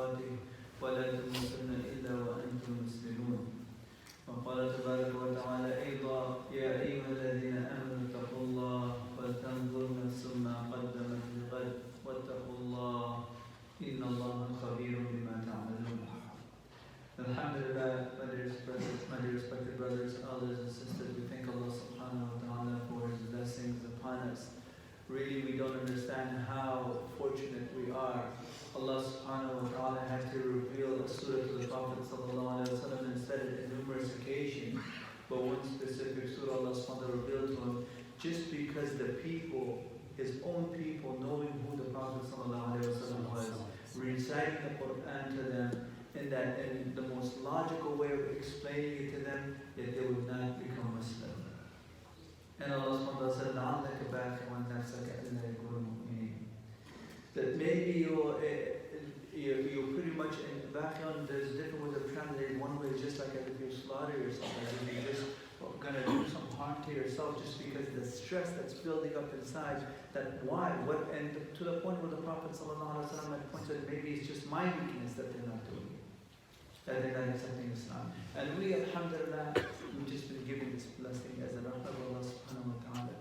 تقاته ولا تموتن إلا وأنتم مسلمون. وقال تبارك وتعالى أيضا يا أيها الذين آمنوا اتقوا الله ولتنظر نفس ما قدمت لغد واتقوا الله إن الله خبير بما تعملون. Alhamdulillah, my dear respected brothers, elders and sisters, we thank Allah subhanahu wa ta'ala for His blessings upon us. Really, we don't understand how fortunate we are. Allah subhanahu wa ta'ala had to reveal a surah to the Prophet sallallahu alayhi wa sallam and said it in numerous occasions. But one specific surah Allah subhanahu wa ta'ala revealed to him just because the people, his own people, knowing who the Prophet sallallahu alayhi wa sallam was, reciting the Quran to them, in the most logical way of explaining it to them, yet they would not become Muslim. And Allah subhanahu wa ta'ala said, لَعَلَّكَ بَاخِعٌ نَفْسَكَ أَلَّا يَكُونُوا مُؤْمِنِينَ. That maybe you're pretty much in Bakhi'un, there's different ways of translating. One way is just like as if you're slaughtering yourself, as if you're just going to do some harm to yourself just because the stress that's building up inside, that why? What? And to the point where the Prophet sallallahu alaihi wasallam had pointed that maybe it's just my weakness that they're not doing it, that they're not accepting Islam. And we, alhamdulillah, we've just been given this blessing as a rahmah of Allah subhanahu wa ta'ala.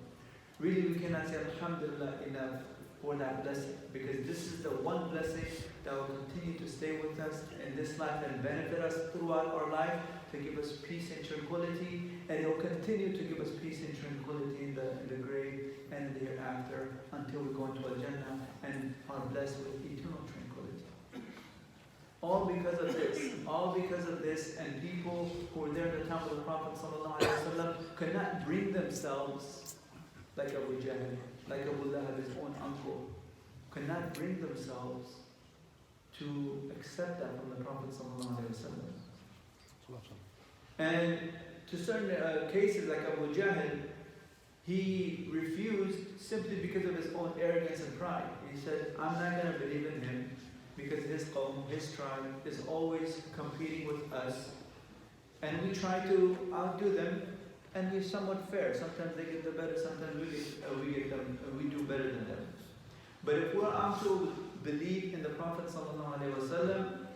Really, we cannot say alhamdulillah enough for that blessing, because this is the one blessing that will continue to stay with us in this life and benefit us throughout our life, to give us peace and tranquility, and it will continue to give us peace and tranquility in the grave and the hereafter until we go into Al-Jannah and are blessed with eternal tranquility. All because of this, and people who were there at the time of the Prophet ﷺ could not bring themselves, like Abu Jahl, like Abu Lahab, his own uncle, could not bring themselves to accept that from the Prophet ﷺ. And to certain cases, like Abu Jahl, he refused simply because of his own arrogance and pride. He said, I'm not going to believe in him because his qawm, his tribe, is always competing with us. And we try to outdo them, and we're somewhat fair. Sometimes they get the better, sometimes we do better than them. But if we're to believe in the Prophet ﷺ,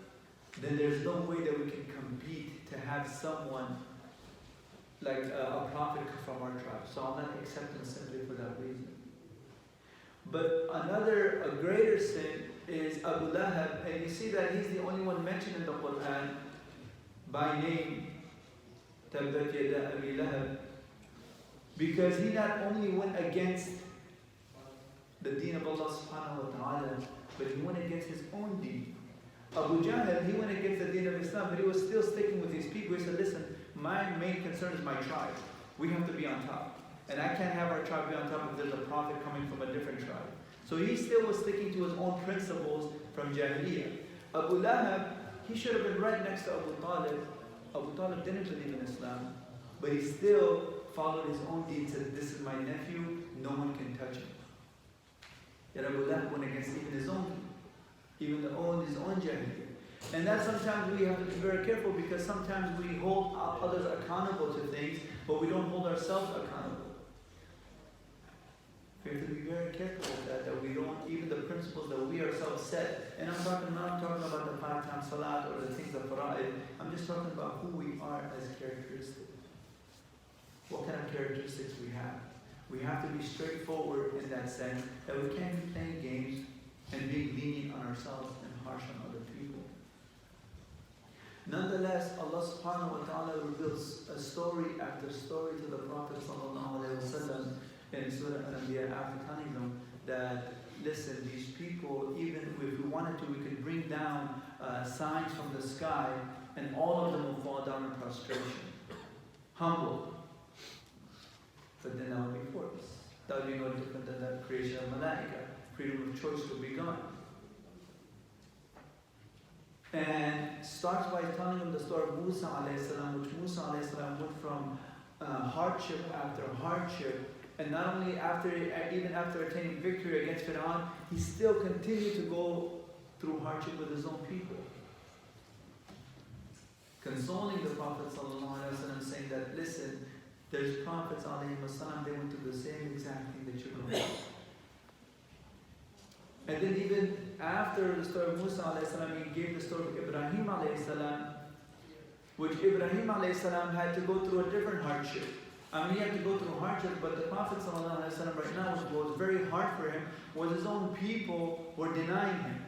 then there's no way that we can compete to have someone like a prophet from our tribe. So I'll not accept him simply for that reason. But a greater sin is Abu Lahab, and you see that he's the only one mentioned in the Quran by name, Tabbat yada Abi Lahab, because he not only went against the deen of Allah subhanahu wa ta'ala, but he went against his own deen. Abu Jahl, he went against the deen of Islam, but he was still sticking with his people. He said, listen, my main concern is my tribe. We have to be on top. And I can't have our tribe be on top if there's a prophet coming from a different tribe. So he still was sticking to his own principles from Jahiliyyah. Abu Lahab, he should have been right next to Abu Talib. Abu Talib didn't believe in Islam, but he still followed his own deen, said, this is my nephew, no one can touch him. Yet Abu Lahab went against even his own Jahiliyyah. And that sometimes we have to be very careful, because sometimes we hold others accountable to things, but we don't hold ourselves accountable. We have to be very careful with that we don't, even the principles that we ourselves set. And I'm not talking about the 5 times salat or the things of fara'id. I'm just talking about who we are as characteristics. What kind of characteristics we have. We have to be straightforward in that sense, that we can't be playing games and being lenient on ourselves and harsh on other people. Nonetheless, Allah subhanahu wa ta'ala reveals a story after story to the Prophet sallallahu alaihi wasallam in Surah Al-Anbiya, after telling them that, listen, these people, even if we wanted to, we could bring down signs from the sky, and all of them will fall down in prostration, humble. But then that would be force. That would be no different than the creation of Malaika. Freedom of choice would be gone. And starts by telling them the story of Musa alayhi salam, which Musa alayhi salam went from hardship after hardship, and not only even after attaining victory against Fir'aun, he still continued to go through hardship with his own people. Consoling the Prophet sallallahu alaihi wasallam, saying that, listen, there's prophets alayhi wasallam, they went through the same exact thing that you're going through. And then even after the story of Musa alayhi salam, he gave the story of Ibrahim alayhi salam, which Ibrahim alayhi salam had to go through a different hardship. I mean, he had to go through hardship, but the Prophet sallallahu alaihi wasallam right now, what was very hard for him was his own people were denying him.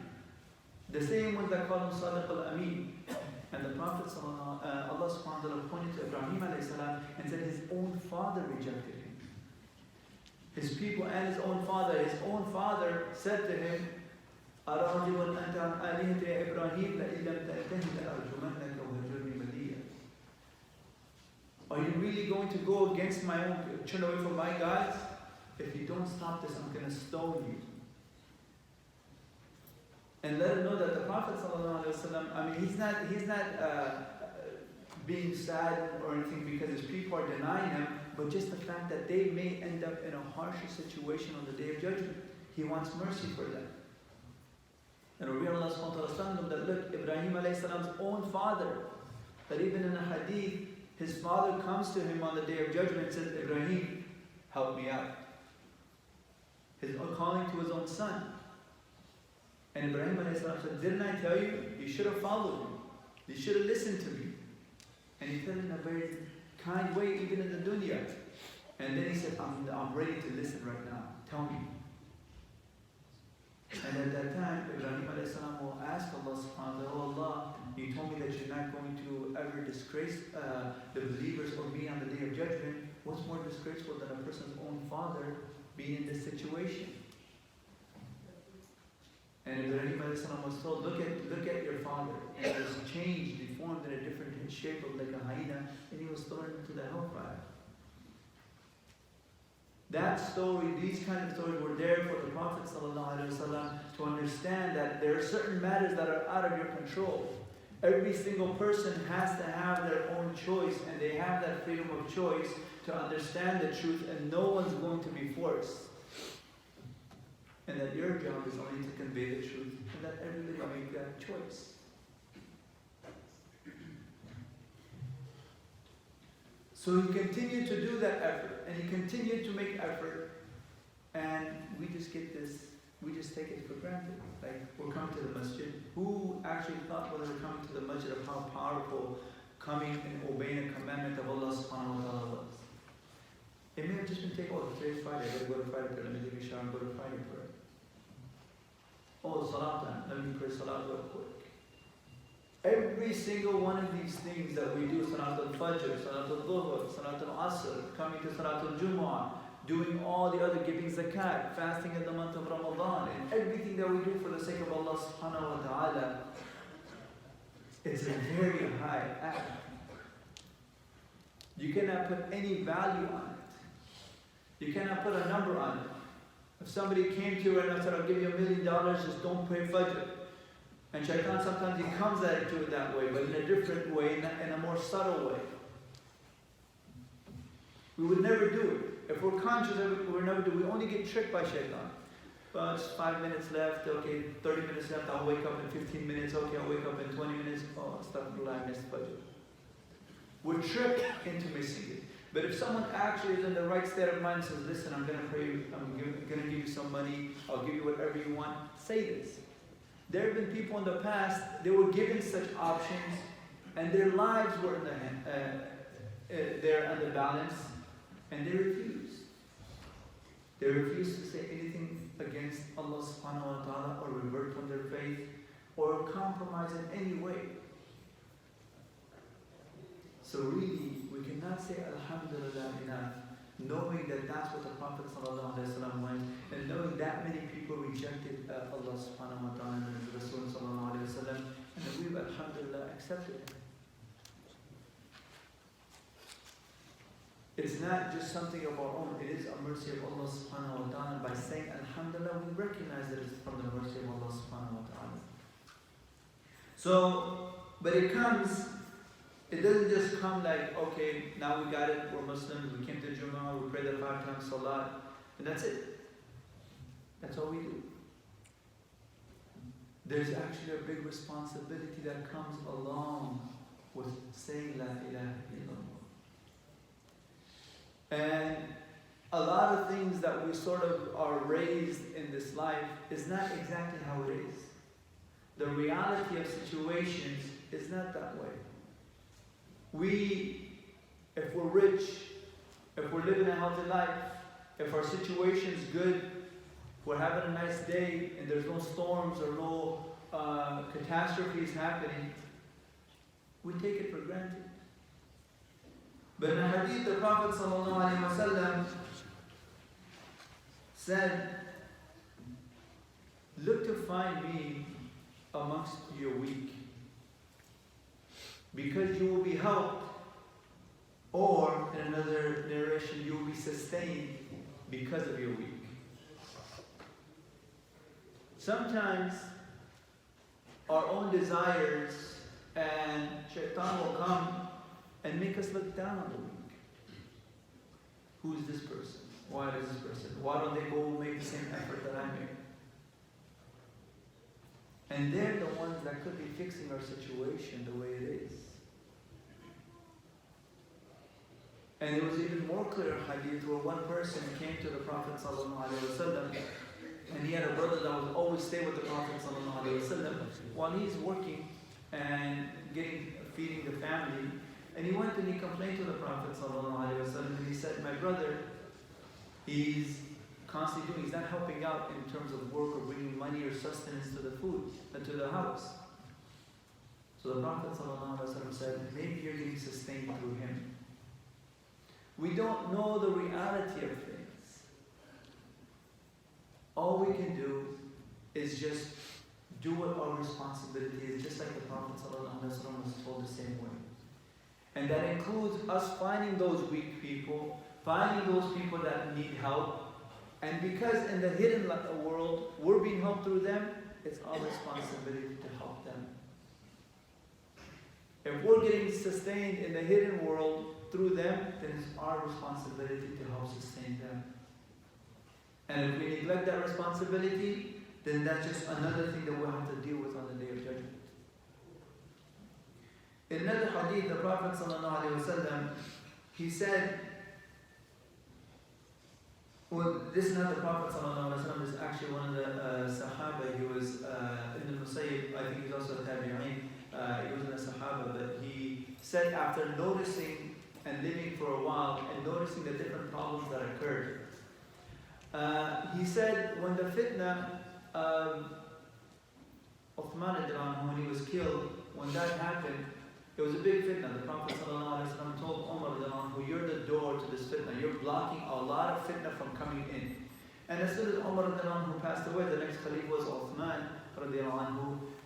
The same ones that called him Sadiq al-Amin. And the Prophet Allah subhanahu wa ta'ala pointed to Ibrahim alayhi salam and said his own father rejected him. His people and his own father said to him, أَرَاغِبٌ أَنْتَ عَنْ آلِهَةِ يَا إِبْرَاهِيمَ لَإِن لَمْ تَنْتَهِ لَأَرْجُمَنَّكَ وَهْجُرْنِي مَلِيًّا. Are you really going to go against my own, turn away from my gods? If you don't stop this, I'm going to stone you. And let him know that the Prophet ﷺ, I mean, he's not being sad or anything because his people are denying him, but just the fact that they may end up in a harsher situation on the Day of Judgment. He wants mercy for them. And Allah subhanahu wa ta'ala telling them that, look, Ibrahim alayhi salam's own father, that even in a hadith, his father comes to him on the Day of Judgment and says, Ibrahim, help me out. He's calling to his own son. And Ibrahim alayhi salam said, didn't I tell you? You should have followed me. You should have listened to me. And he said in a very kind way, even in the dunya. And then he said, I'm ready to listen right now. Tell me. And at that time, Ibrahim alayhi salam will ask Allah subhanahu wa ta'ala, oh Allah, you told me that you're not going to ever disgrace the believers or me on the Day of Judgment. What's more disgraceful than a person's own father being in this situation? And Ibrahim alayhi salam was told, look at your father. And he was changed, deformed in a different shape of like a hyena, and he was thrown into the hellfire. That story, these kind of stories were there for the Prophet ﷺ to understand that there are certain matters that are out of your control. Every single person has to have their own choice, and they have that freedom of choice to understand the truth, and no one's going to be forced. And that your job is only to convey the truth, and that everybody will make that choice. So he continued to do that effort, and he continued to make effort, and we just get this, we just take it for granted. Like, we're coming to the masjid. Who actually thought when they were coming to the masjid of how powerful coming and obeying a commandment of Allah subhanahu wa ta'ala was? It may have just been taken, oh, today's Friday, I gotta go to Friday prayer, let me take a shower and go to Friday prayer. Oh, salat time, let me pray salat real quick. Every single one of these things that we do, Salat al-Fajr, Salat al-Dhuhr, Salat al-Asr, coming to Salat al-Jumu'ah, doing all the other, giving zakat, fasting in the month of Ramadan, and everything that we do for the sake of Allah subhanahu wa ta'ala, it's a very high act. You cannot put any value on it. You cannot put a number on it. If somebody came to you and said, I'll give you $1 million, just don't pray Fajr. And Shaitan sometimes he comes at it to it that way, but in a different way, in a more subtle way. We would never do it. If we're conscious of it, we would never do it. We only get tricked by Shaitan. Well, it's 5 minutes left, okay, 30 minutes left, I'll wake up in 15 minutes, okay, I'll wake up in 20 minutes, oh, astaghfirullah, I missed Fajr. We're tricked into missing it. But if someone actually is in the right state of mind and says, listen, I'm going to pray, I'm going to give you some money, I'll give you whatever you want, say this. There have been people in the past, they were given such options, and their lives were in there under balance, and they refused. They refused to say anything against Allah subhanahu wa ta'ala, or revert from their faith, or compromise in any way. So really, we cannot say Alhamdulillah enough, knowing that that's what the Prophet ﷺ went, and knowing that many people rejected Allah subhanahu wa ta'ala and His Rasul ﷺ, and that we've Alhamdulillah accepted it. It's not just something of our own, it is a mercy of Allah subhanahu wa ta'ala. By saying Alhamdulillah, we recognize that it's from the mercy of Allah subhanahu wa ta'ala. So, but it doesn't just come like, okay, now we got it, we're Muslims, we came to Jummah, we pray the 5 times Salat, and that's it. That's all we do. There's actually a big responsibility that comes along with saying La ilaha illallah. And a lot of things that we sort of are raised in this life is not exactly how it is. The reality of situations is not that way. If we're rich, if we're living a healthy life, if our situation's good, we're having a nice day and there's no storms or no catastrophes happening, we take it for granted. But in a hadith, the Prophet ﷺ said, look to find me amongst your weak, because you will be helped, or in another narration, you will be sustained because of your weak. Sometimes our own desires and shaitan will come and make us look down on the weak. Who is this person? Why is this person? Why don't they go make the same effort that I make? And they're the ones that could be fixing our situation the way it is. And it was even more clear hadith where one person came to the Prophet ﷺ, and he had a brother that would always stay with the Prophet ﷺ while he's working and feeding the family. And he went and he complained to the Prophet ﷺ, and he said, my brother, he's constantly he's not helping out in terms of work or bringing money or sustenance to the food, to the house. So the Prophet ﷺ said, maybe you're getting sustained through him. We don't know the reality of things. All we can do is just do what our responsibility is, just like the Prophet ﷺ was told the same way. And that includes us finding those weak people, finding those people that need help. And because in the hidden world, we're being helped through them, it's our responsibility to help them. If we're getting sustained in the hidden world through them, then it's our responsibility to help sustain them. And if we neglect that responsibility, then that's just another thing that we'll have to deal with on the Day of Judgment. In another hadith, the Prophet ﷺ, he said, well, this is not the Prophet ﷺ, this is actually one of the Sahaba. He was Ibn al-Musayyib, I think he's also a Tabi'in. He wasn't a Sahaba, but he said after noticing and living for a while and noticing the different problems that occurred, he said when the fitna of Uthman when he was killed, when that happened, it was a big fitna. The Prophet ﷺ told Umar, you're the door to this fitna. You're blocking a lot of fitna from coming in. And as soon as Umar passed away, the next Khalif was Uthman.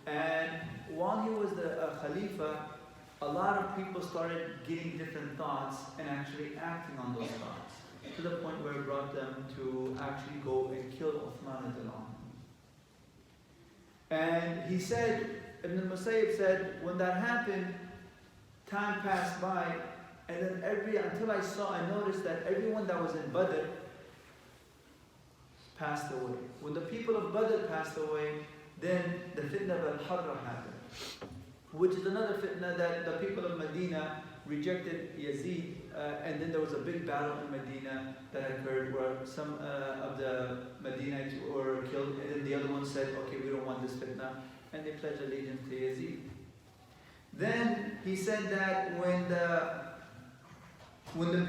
And while he was the Khalifa, a lot of people started getting different thoughts and actually acting on those thoughts, to the point where it brought them to actually go and kill Uthman. And he said, Ibn al-Musayyib said, when that happened, time passed by, and then until I noticed that everyone that was in Badr passed away. When the people of Badr passed away, then the fitna of al-Harra happened, which is another fitna that the people of Medina rejected Yazid, and then there was a big battle in Medina that occurred where some of the Medinites were killed, and then the other ones said, okay, we don't want this fitna, and they pledged allegiance to Yazid. Then he said that when the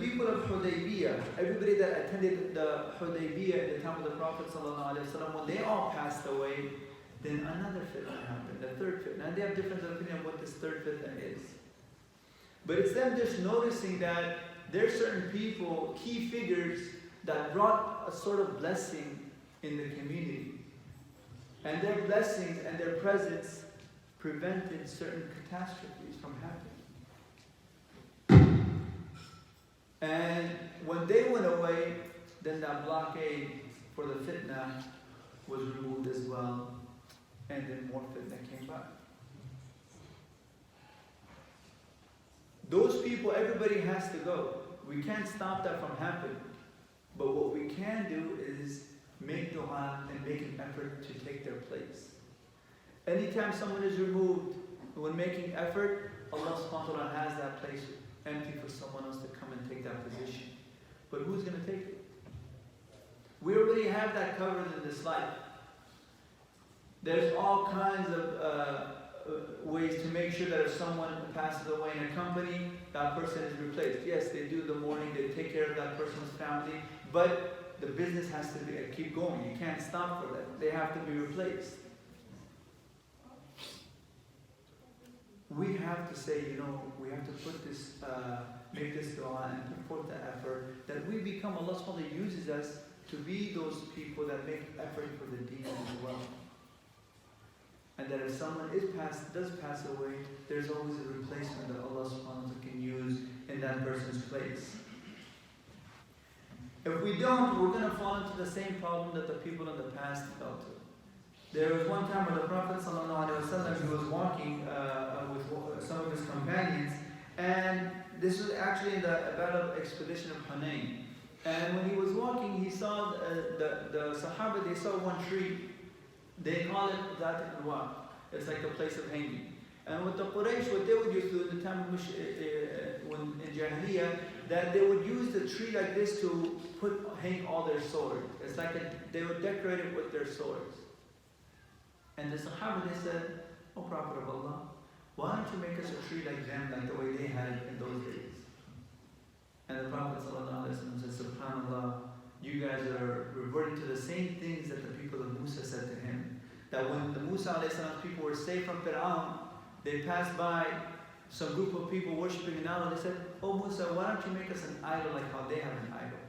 people of Hudaybiyah, everybody that attended the Hudaybiyah at the time of the Prophet ﷺ, when they all passed away, then another fitna happened, the third fitna. And they have different opinion of what this third fitna is. But it's them just noticing that there are certain people, key figures, that brought a sort of blessing in the community. And their blessings and their presence prevented certain catastrophes from happening. And when they went away, then that blockade for the fitna was removed as well, and then more fitna came back. Those people, everybody has to go. We can't stop that from happening. But what we can do is make dua and make an effort to take their place. Anytime someone is removed, when making effort, Allah subhanahu wa ta'ala has that place empty for someone else to come and take that position. But who's going to take it? We already have that covered in this life. There's all kinds of ways to make sure that if someone passes away in a company, that person is replaced. Yes, they do the mourning, they take care of that person's family, but the business has to keep going. You can't stop for that. They have to be replaced. We have to say, we have to put this, make this dua and put forth the effort that we become, Allah subhanahu wa ta'ala uses us to be those people that make effort for the deen as well. And that if someone does pass away, there's always a replacement that Allah subhanahu wa ta'ala can use in that person's place. If we don't, we're going to fall into the same problem that the people in the past fell to. There was one time when the Prophet ﷺ, he was walking with some of his companions, and this was actually in the battle expedition of Hunayn. And when he was walking, he saw the Sahaba, they saw one tree. They call it Zat al-Anwa. It's like a place of hanging. And with the Quraysh, what they would use to in the time of in Jahiliyyah, that they would use the tree like this to hang all their swords. It's like they would decorate it with their swords. And the Sahaba, they said, "O Prophet of Allah, why don't you make us a tree like them, like the way they had it in those days?" And the Prophet ﷺ said, "Subhanallah, you guys are reverting to the same things that the people of Musa said to him. That when the Musa ﷺ people were saved from Fir'aun, they passed by some group of people worshipping an idol. They said, 'Oh Musa, why don't you make us an idol like how they have an idol?'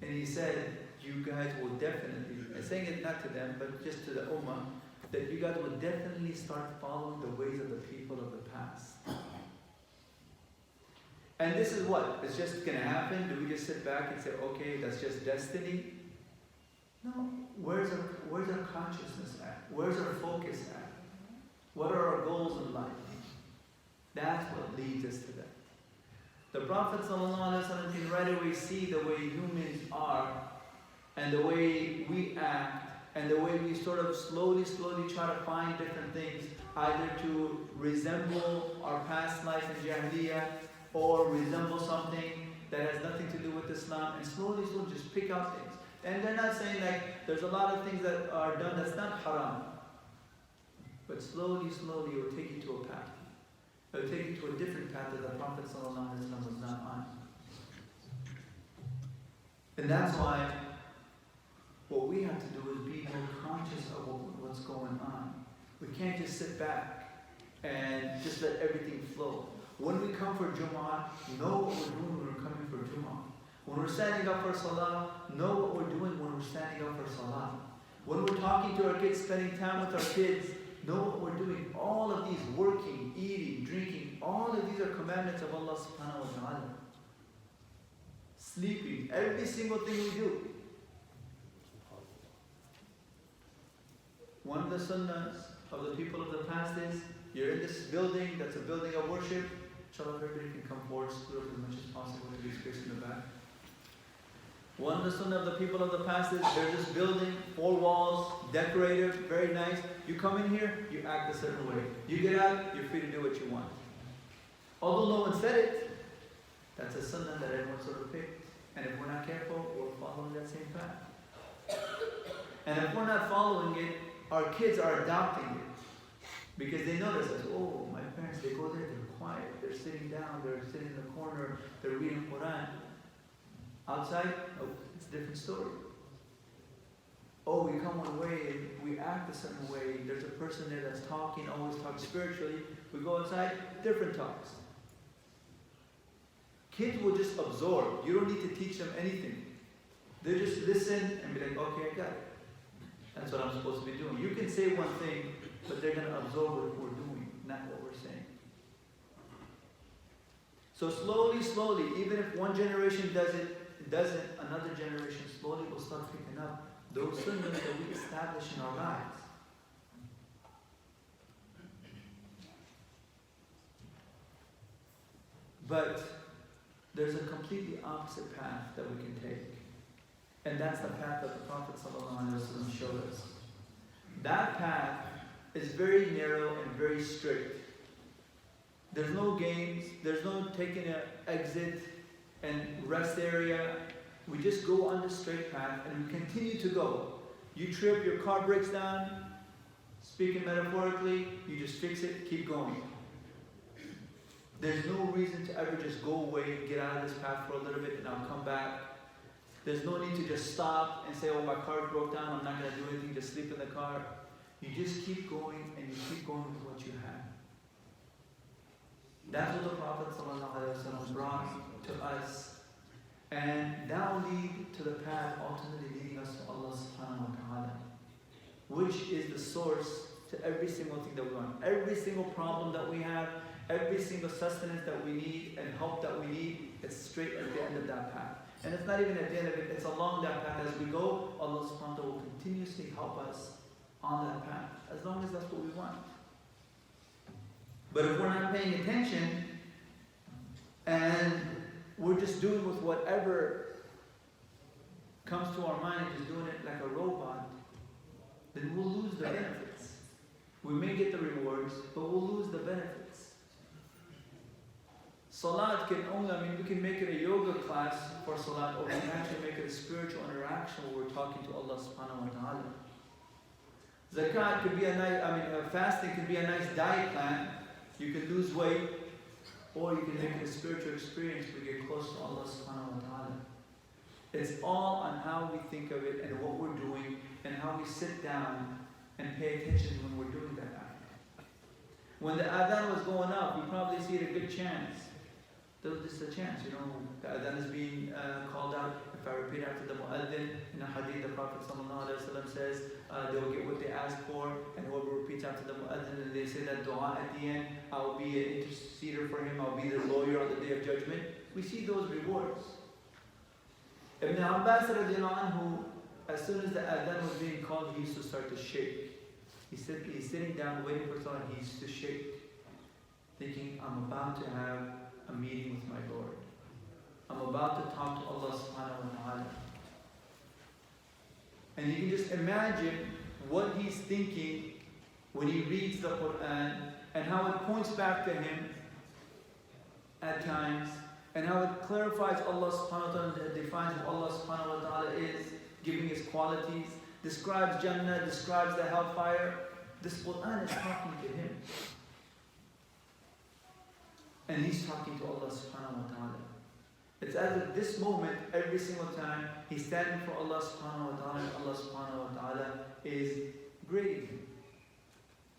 And he said, you guys will definitely, I'm saying it not to them, but just to the Ummah, that you guys will definitely start following the ways of the people of the past. And this is what? It's just going to happen? Do we just sit back and say, okay, that's just destiny? No. Where's our consciousness at? Where's our focus at? What are our goals in life? That's what leads us to that. The Prophet ﷺ can right away see the way humans are and the way we act and the way we sort of slowly try to find different things, either to resemble our past life in Jahiliyyah or resemble something that has nothing to do with Islam, and slowly just pick out things. And they're not saying like there's a lot of things that are done that's not haram, but slowly it will take you to a path. It will take you to a different path that the Prophet ﷺ was not on. And that's why what we have to do is be more conscious of what's going on. We can't just sit back and just let everything flow. When we come for Jumu'ah, know what we're doing when we're coming for Jumu'ah. When we're standing up for Salah, know what we're doing when we're standing up for Salah. When we're talking to our kids, spending time with our kids, know what we're doing. All of these, working, eating, drinking, all of these are commandments of Allah subhanahu wa ta'ala. Sleeping, every single thing we do. One of the sunnahs of the people of the past is, you're in this building, that's a building of worship. Inshallah, everybody can come forward, split up as much as possible to be space in the back. One of the sunnah of the people of the past is, there's this building, 4 walls, decorated, very nice. You come in here, you act a certain way. You get out, you're free to do what you want. Although no one said it, that's a sunnah that everyone sort of picked. And if we're not careful, we're following that same path. And if we're not following it, our kids are adopting it. Because they notice us, oh, my parents, they go there, they're quiet, they're sitting down, they're sitting in the corner, they're reading Quran. Outside, oh, it's a different story. Oh, we come one way and we act a certain way. There's a person there that's talking, always talks spiritually. We go outside, different talks. Kids will just absorb. You don't need to teach them anything. They just listen and be like, okay, I got it. That's what I'm supposed to be doing. You can say one thing, but they're going to absorb what we're doing, not what we're saying. So slowly, even if one generation doesn't, another generation slowly will start picking up those sunnahs that we establish in our lives. But there's a completely opposite path that we can take. And that's the path that the Prophet ﷺ showed us. That path is very narrow and very strict. There's no games, there's no taking an exit and rest area. We just go on the straight path and we continue to go. You trip, your car breaks down, speaking metaphorically, you just fix it, keep going. There's no reason to ever just go away, get out of this path for a little bit and I'll come back. There's no need to just stop and say, oh, my car broke down, I'm not going to do anything, just sleep in the car. You just keep going and you keep going with what you have. That's what the Prophet ﷺ brought to us. And that will lead to the path ultimately leading us to Allah subhanahu wa ta'ala, which is the source to every single thing that we want. Every single problem that we have, every single sustenance that we need and help that we need, it's straight at the end of that path. And it's not even at the end of it, it's along that path. As we go, Allah subhanahu wa ta'ala will continuously help us on that path, as long as that's what we want. But if we're not paying attention and we're just doing with whatever comes to our mind, just doing it like a robot, then we'll lose the benefits. We may get the rewards, but we'll lose the benefits. Salat can only, we can make it a yoga class for Salat, or we can actually make it a spiritual interaction where we're talking to Allah subhanahu wa ta'ala. Zakat could be a nice, fasting could be a nice diet plan. You can lose weight, or you can make it a spiritual experience where you get close to Allah subhanahu wa ta'ala. It's all on how we think of it and what we're doing and how we sit down and pay attention when we're doing that. When the adhan was going up, we probably see it a good chance. There was just a chance, the adhan is being called out. If I repeat after the mu'adhin, in a hadith, the Prophet ﷺ says, they will get what they ask for, and whoever repeats after the mu'adhin and they say that dua at the end, I will be an interceder for him, I'll be the lawyer on the Day of Judgment. We see those rewards. Ibn Abbas radiallahu anhu, as soon as the adhan was being called, he used to start to shake. He's sitting down waiting for someone, he used to shake, thinking, I'm about to have a meeting with my Lord. I'm about to talk to Allah subhanahu wa ta'ala. And you can just imagine what he's thinking when he reads the Quran and how it points back to him at times and how it clarifies Allah subhanahu wa ta'ala, defines who Allah subhanahu wa ta'ala is, giving his qualities, describes Jannah, describes the hellfire. This Quran is talking to him. And he's talking to Allah subhanahu wa ta'ala. It's as if this moment, every single time, he's standing for Allah subhanahu wa ta'ala, and Allah subhanahu wa ta'ala is grading him.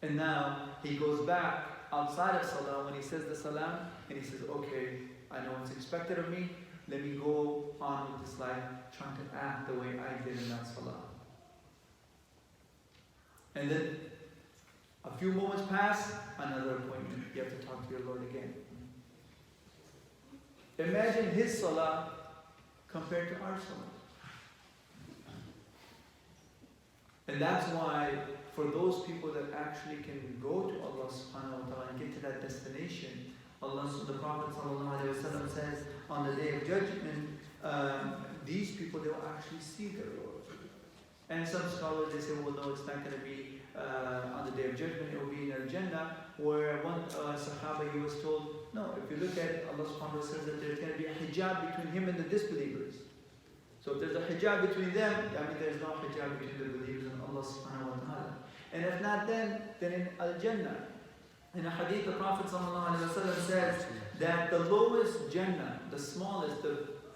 And now he goes back outside of salah when he says the salam, and he says, okay, I know what's expected of me, let me go on with this life, trying to act the way I did in that salah. And then a few moments pass, another appointment, you have to talk to your Lord again. Imagine his salah compared to our salah. And that's why for those people that actually can go to Allah subhanahu wa ta'ala and get to that destination, the Prophet ﷺ says on the Day of Judgment, these people, they will actually see their Lord. And some scholars, they say, well, no, it's not going to be on the Day of Judgment, it will be in Al-Jannah, where one Sahaba, he was told, no, if you look at it, Allah subhanahu wa ta'ala says that there's going to be a hijab between him and the disbelievers. So if there's a hijab between them, there's no hijab between the believers and Allah subhanahu wa ta'ala. And if not then in Al-Jannah. In a hadith, the Prophet ﷺ says that the lowest Jannah, the smallest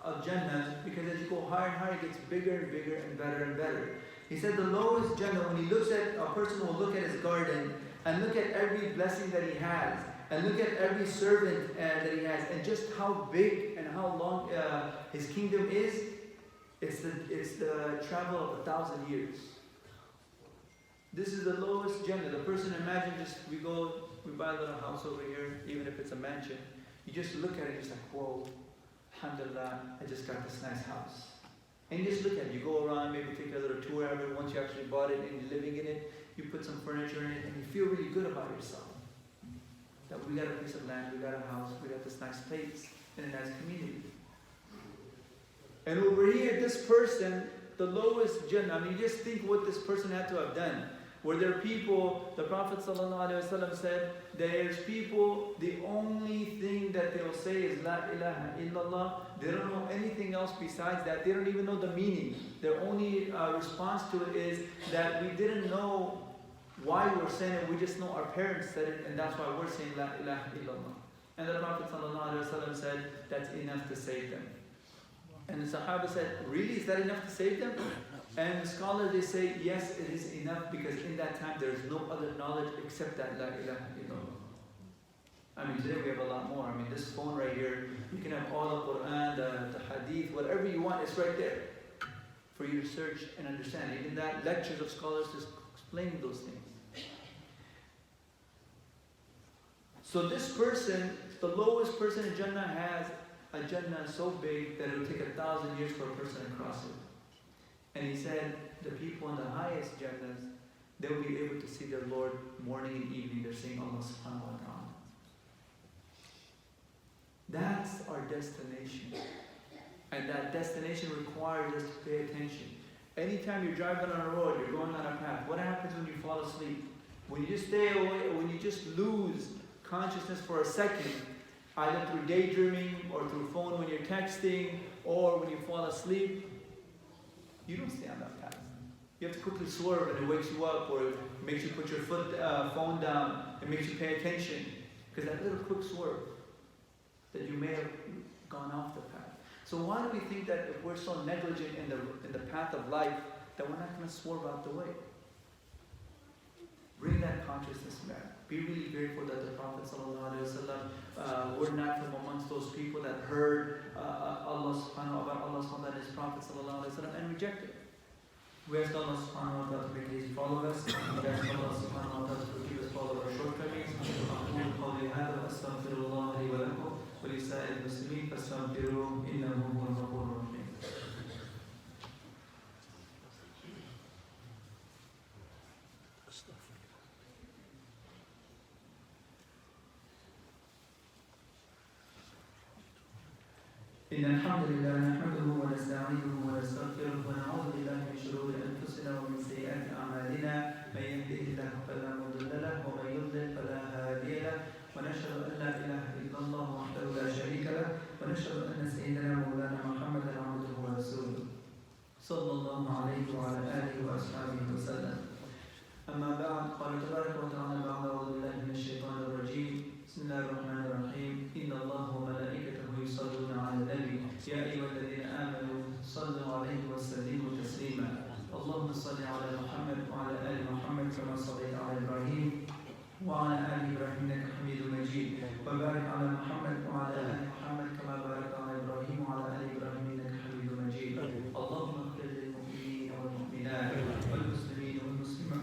of Jannah, because as you go higher and higher, it gets bigger and bigger and better and better. He said the lowest Jannah, when he looks at, a person will look at his garden and look at every blessing that he has, and look at every servant that he has, and just how big and how long his kingdom is. It's the travel of 1,000 years. This is the lowest Jannah. The person, imagine we buy a little house over here, even if it's a mansion. You just look at it, you're just like, whoa, alhamdulillah, I just got this nice house. And you just look at it, you go around, maybe take a little tour of it. Once you actually bought it and you're living in it, you put some furniture in it, and you feel really good about yourself. That we got a piece of land, we got a house, we got this nice place, in a nice community. And over here, this person, the lowest Jannah, you just think what this person had to have done. Were there people, the Prophet ﷺ said, there's people, the only thing that they will say is La ilaha illallah. They don't know anything else besides that. They don't even know the meaning. Their only response to it is that we didn't know why we're saying it. We just know our parents said it, and that's why we're saying La ilaha illallah. And the Prophet ﷺ said, that's enough to save them. And the Sahaba said, really, is that enough to save them? And the scholars, they say, yes, it is enough, because in that time there is no other knowledge except that La ilaha illallah. I mean, today we have a lot more. I mean, this phone right here, you can have all the Quran, the Hadith, whatever you want, it's right there for you to search and understand. Even that, lectures of scholars just explaining those things. So this person, the lowest person in Jannah, has a Jannah so big that it will take 1,000 years for a person to cross it. And he said, the people in the highest Jannahs, they will be able to see their Lord morning and evening. They're seeing Allah subhanahu wa ta'ala. That's our destination. And that destination requires us to pay attention. Anytime you're driving on a road, you're going on a path, what happens when you fall asleep? When you just stay away, or when you just lose consciousness for a second, either through daydreaming or through phone when you're texting, or when you fall asleep, you don't stay on that path. You have to quickly swerve, and it wakes you up, or it makes you put your phone down. It makes you pay attention, because that little quick swerve that you may have gone off the path. So why do we think that if we're so negligent in the path of life, that we're not going to swerve out the way? Bring that consciousness back. Be really grateful that the Prophet ﷺ were not from amongst those people that heard Allah subhanahu wa ta'ala and His Prophet ﷺ and rejected. We ask Allah subhanahu wa ta'ala to make it easy for all of us. We ask Allah subhanahu wa ta'ala to forgive us for all of our shortcomings. أقول قولي هذا وأستغفر الله لي ولكم ولسائر المسلمين فاستغفروه إنه هو الغفور الرحيم. إن الحمد لله نحمده ونستعينه ونستغفره ونعوذ بالله من شرور أنفسنا ومن سيئات أعمالنا من يهده الله فلا مضل له ومن يضلل فلا هادي له ونشهد أن لا إله إلا الله وحده لا شريك له ونشهد أن سيدنا مولانا محمدا عبده ورسوله صلى الله عليه وعلى آله وأصحابه وسلم. أما بعد قال تبارك وتعالى بعد أعوذ بالله من الشيطان الرجيم بسم الله الرحمن الرحيم إن الله وملائكته يصلون على النبي يا أيها الذين آمنوا صلوا عليه وسلموا تسليما اللهم صل على محمد وعلى آل محمد كما صليت على إبراهيم وعلى آل إبراهيم إنك حميد مجيد وبارك على محمد وعلى آل محمد كما باركت على إبراهيم وعلى آل إبراهيم إنك حميد مجيد اللهم اغفر للمؤمنين والمؤمنات والمسلمين والمسلمات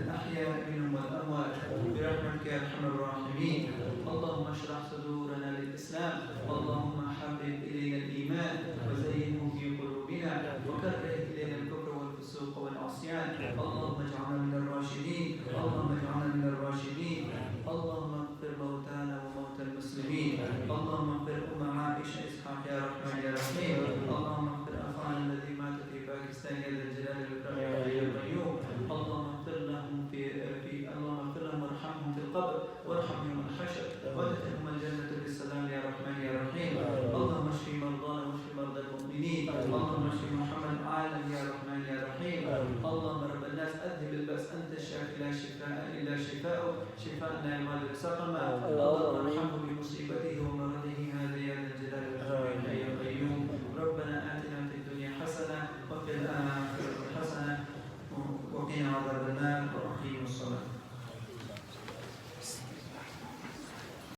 الأحياء منهم والأموات برحمتك يا أرحم الراحمين اللهم اشرح صدورنا للإسلام اللهم حبب إلينا الإيمان وزينه في قلوبنا وكره إلينا الكفر والفسوق والعصيان اللهم اجعلنا من الراشدين اللهم اجعلنا من الراشدين اللهم اغفر موتانا وموتى المسلمين اللهم اغفر أم عائشة إسحاق يا رحمن يا رحيم اللهم اغفر أخانا الذي مات في باكستان يا ذا الجلال والإكرام يا حي يا قيوم اللهم اغفر لهم اللهم اغفر لهم وارحمهم في القبر وارحم يوم الحشر وادخلهم الجنة بالسلام يا رحمن يا رحيم اللهم اشف مرضانا واشف مرضى المؤمنين اللهم اشف محمد عالم يا رحمن يا رحيم اللهم رب الناس اذهب البأس انت الشافي لا شفاء الا شفاؤك شفاء لا يغادر سقما اللهم ارحمه بمصيبته ومرضه هذا يا ذا الجلال والإكرام يا حي يا قيوم ربنا آتنا في الدنيا حسنة وفي الآخرة حسنة وقنا عذاب النار